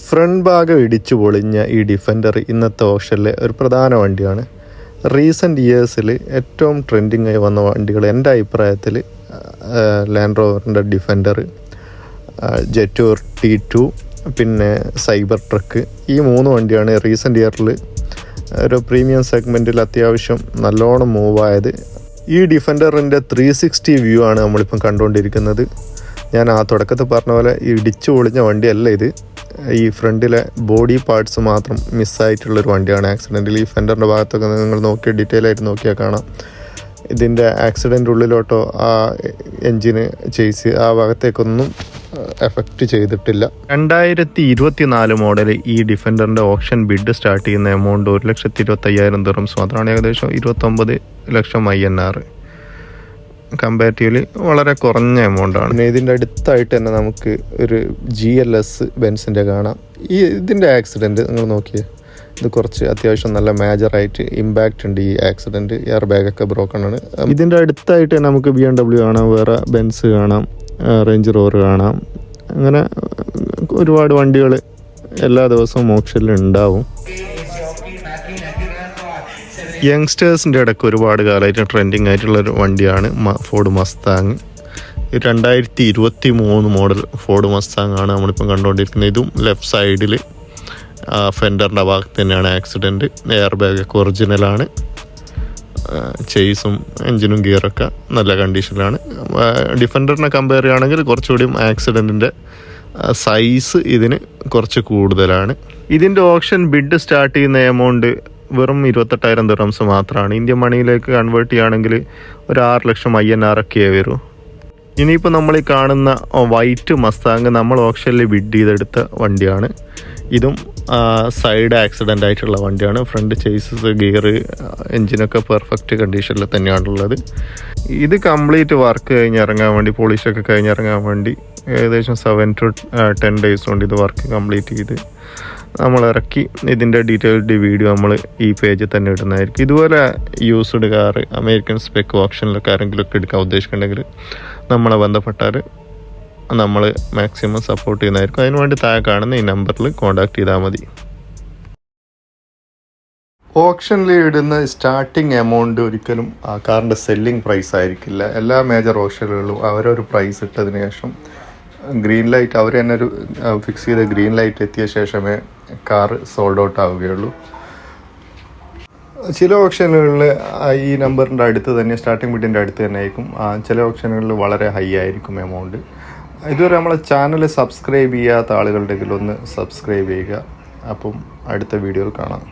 Front ഭാഗം ഇടിച്ചു പൊളിഞ്ഞ ഈ ഡിഫൻഡർ ഇന്നത്തെ ഓപ്ഷനിലെ ഒരു പ്രധാന വണ്ടിയാണ്. റീസെൻറ്റ് ഇയേഴ്സിൽ ഏറ്റവും ട്രെൻഡിങ് ആയി വന്ന വണ്ടികൾ എൻ്റെ അഭിപ്രായത്തിൽ ലാൻഡ് റോവറിൻ്റെ ഡിഫൻഡർ, ജെറ്റൂർ T2, പിന്നെ സൈബർ ട്രക്ക്, ഈ 3 വണ്ടിയാണ് റീസെൻറ്റ് ഇയറിൽ ഒരു പ്രീമിയം സെഗ്മെൻറ്റിൽ അത്യാവശ്യം നല്ലോണം മൂവായത്. ഈ ഡിഫൻഡറിൻ്റെ 360 വ്യൂ ആണ് നമ്മളിപ്പം കണ്ടുകൊണ്ടിരിക്കുന്നത്. ഞാൻ ആ തുടക്കത്തിൽ പറഞ്ഞ പോലെ ഇടിച്ചു പൊളിഞ്ഞ വണ്ടിയല്ല ഇത്. ഈ ഫ്രണ്ടിലെ ബോഡി പാർട്സ് മാത്രം മിസ്സായിട്ടുള്ളൊരു വണ്ടിയാണ് ആക്സിഡൻറ്റിൽ. ഈ ഫെൻഡറിൻ്റെ ഭാഗത്തൊക്കെ നിങ്ങൾ ഡീറ്റെയിൽ ആയിട്ട് നോക്കിയാൽ കാണാം. ഇതിൻ്റെ ആക്സിഡൻ്റ് ഉള്ളിലോട്ടോ ആ എൻജിന് ചേസ് ആ ഭാഗത്തേക്കൊന്നും എഫക്റ്റ് ചെയ്തിട്ടില്ല. 2024 മോഡൽ ഈ ഡിഫൻഡറിൻ്റെ ഓപ്ഷൻ ബിഡ് സ്റ്റാർട്ട് ചെയ്യുന്ന എമൗണ്ട് 1,25,000 ദിർഹംസ് മാത്രമാണ്. ഏകദേശം 29 ലക്ഷം INR. കമ്പാരിറ്റീവ്ലി വളരെ കുറഞ്ഞ എമൗണ്ടാണ്. പിന്നെ ഇതിൻ്റെ അടുത്തായിട്ട് തന്നെ നമുക്ക് ഒരു GLS ബെൻസിൻ്റെ കാണാം. ഇതിൻ്റെ ആക്സിഡൻറ്റ് നിങ്ങൾ നോക്കിയേ, ഇത് കുറച്ച് അത്യാവശ്യം നല്ല മേജറായിട്ട് ഇമ്പാക്റ്റ് ഉണ്ട്. ഈ ആക്സിഡൻറ്റ് എയർ ബാഗൊക്കെ ബ്രോക്കൺ ആണ്. ഇതിൻ്റെ അടുത്തായിട്ട് നമുക്ക് BMW കാണാം, വേറെ ബെൻസ് കാണാം, റേഞ്ച് റോവർ കാണാം. അങ്ങനെ ഒരുപാട് വണ്ടികൾ എല്ലാ ദിവസവും ഓപ്ഷനിൽ ഉണ്ടാവും. യങ്സ്റ്റേഴ്സിൻ്റെ ഇടയ്ക്ക് ഒരുപാട് കാലമായിട്ട് ട്രെൻഡിങ് ആയിട്ടുള്ളൊരു വണ്ടിയാണ് Ford Mustang. 2023 model Ford Mustang ആണ് നമ്മളിപ്പം കണ്ടുകൊണ്ടിരിക്കുന്നത്. ഇതും ലെഫ്റ്റ് സൈഡിൽ ഫെൻഡറിൻ്റെ ഭാഗത്ത് തന്നെയാണ് ആക്സിഡൻറ്റ്. എയർ ബാഗൊക്കെ ഒറിജിനലാണ്. ചേസും എൻജിനും ഗിയറൊക്കെ നല്ല കണ്ടീഷനിലാണ്. ഡിഫൻഡറിനെ കമ്പയർ ചെയ്യുകയാണെങ്കിൽ കുറച്ചുകൂടിയും ആക്സിഡൻറ്റിൻ്റെ സൈസ് ഇതിന് കുറച്ച് കൂടുതലാണ്. ഇതിൻ്റെ ഓപ്ഷൻ ബിഡ് സ്റ്റാർട്ട് ചെയ്യുന്ന എമൗണ്ട് വെറും 28,000 ദിർഹംസ് മാത്രമാണ്. ഇന്ത്യൻ മണിയിലേക്ക് കൺവേർട്ട് ചെയ്യുകയാണെങ്കിൽ ഒരു 6 ലക്ഷം INR ഒക്കെ വരും. ഇനിയിപ്പോൾ നമ്മൾ ഈ കാണുന്ന വൈറ്റ് മസ്താങ് നമ്മൾ ഓപ്ഷനിൽ ബിഡ് ചെയ്തെടുത്ത വണ്ടിയാണ്. ഇതും സൈഡ് ആക്സിഡൻ്റ് ആയിട്ടുള്ള വണ്ടിയാണ്. ഫ്രണ്ട് ചേസസ്, ഗിയർ, എൻജിനൊക്കെ പെർഫെക്റ്റ് കണ്ടീഷനിൽ തന്നെയാണുള്ളത്. ഇത് കംപ്ലീറ്റ് വർക്ക് കഴിഞ്ഞിറങ്ങാൻ വേണ്ടി, പോളിഷൊക്കെ കഴിഞ്ഞിറങ്ങാൻ വേണ്ടി ഏകദേശം 7 to 10 days കൊണ്ട് ഇത് വർക്ക് കംപ്ലീറ്റ് ചെയ്ത് നമ്മൾ ഇറക്കി. ഇതിൻ്റെ ഡീറ്റെയിൽഡ് വീഡിയോ നമ്മൾ ഈ പേജിൽ തന്നെ ഇടുന്നതായിരിക്കും. ഇതുപോലെ യൂസ്ഡ് കാർ അമേരിക്കൻ സ്പെക്ക് ഓപ്ഷനിലൊക്കെ ആരെങ്കിലുമൊക്കെ എടുക്കാൻ ഉദ്ദേശിക്കുന്നുണ്ടെങ്കിൽ നമ്മളെ ബന്ധപ്പെട്ടാൽ നമ്മൾ മാക്സിമം സപ്പോർട്ട് ചെയ്യുന്നതായിരിക്കും. അതിനുവേണ്ടി താഴെ കാണുന്ന ഈ നമ്പറിൽ കോൺടാക്ട് ചെയ്താൽ മതി. ഓപ്ഷനിൽ ഇടുന്ന സ്റ്റാർട്ടിങ് എമൗണ്ട് ഒരിക്കലും ആ കാറിൻ്റെ സെല്ലിംഗ് പ്രൈസ് ആയിരിക്കില്ല. എല്ലാ മേജർ ഓപ്ഷനുകളിലും അവരൊരു പ്രൈസ് ഇട്ടതിന് ശേഷം ഗ്രീൻ ലൈറ്റ് അവർ തന്നെ ഒരു ഫിക്സ് ചെയ്ത ഗ്രീൻ ലൈറ്റ് എത്തിയ ശേഷമേ കാർ സോൾഡ് ഔട്ട് ആവുകയുള്ളൂ. ചില ഓപ്ഷനുകളിൽ ഈ നമ്പറിൻ്റെ അടുത്ത് തന്നെ, സ്റ്റാർട്ടിംഗ് ബിഡിൻ്റെ അടുത്ത് തന്നെ ആയിരിക്കും. ചില ഓപ്ഷനുകളിൽ വളരെ ഹൈ ആയിരിക്കും എമൗണ്ട്. ഇതുവരെ നമ്മളെ ചാനൽ സബ്സ്ക്രൈബ് ചെയ്യാത്ത ആളുകളുണ്ടെങ്കിൽ ഒന്ന് സബ്സ്ക്രൈബ് ചെയ്യുക. അപ്പം അടുത്ത വീഡിയോയിൽ കാണാം.